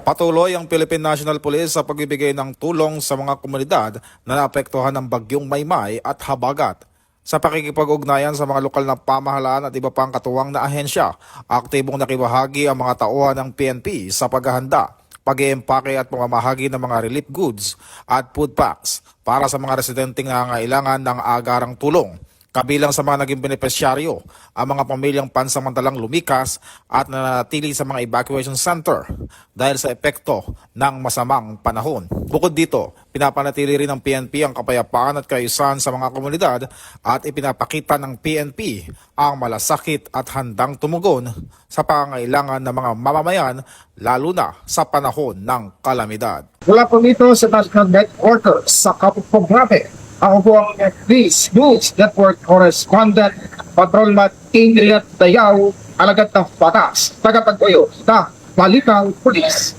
Patuloy ang Philippine National Police sa pagbibigay ng tulong sa mga komunidad na naapektuhan ng bagyong Maymay at Habagat. Sa pakikipag-ugnayan sa mga lokal na pamahalaan at iba pang katuwang na ahensya, aktibong nakibahagi ang mga tauhan ng PNP sa paghahanda, pag-iempake at pamamahagi ng mga relief goods at food packs para sa mga residenteng nangangailangan ng agarang tulong. Kabilang sa mga naging benepisyaryo, ang mga pamilyang pansamantalang lumikas at nananatili sa mga evacuation center dahil sa epekto ng masamang panahon. Bukod dito, pinapanatili rin ng PNP ang kapayapaan at kaayusan sa mga komunidad at ipinapakita ng PNP ang malasakit at handang tumugon sa pangangailangan ng mga mamamayan lalo na sa panahon ng kalamidad. Mula po dito sa National Headquarters sa Kapupong Grabe, ako po ang Police News Network Correspondent Patrolman Adrian Dayaw, alagad ng batas, tagatagpuyo na Balitang Police.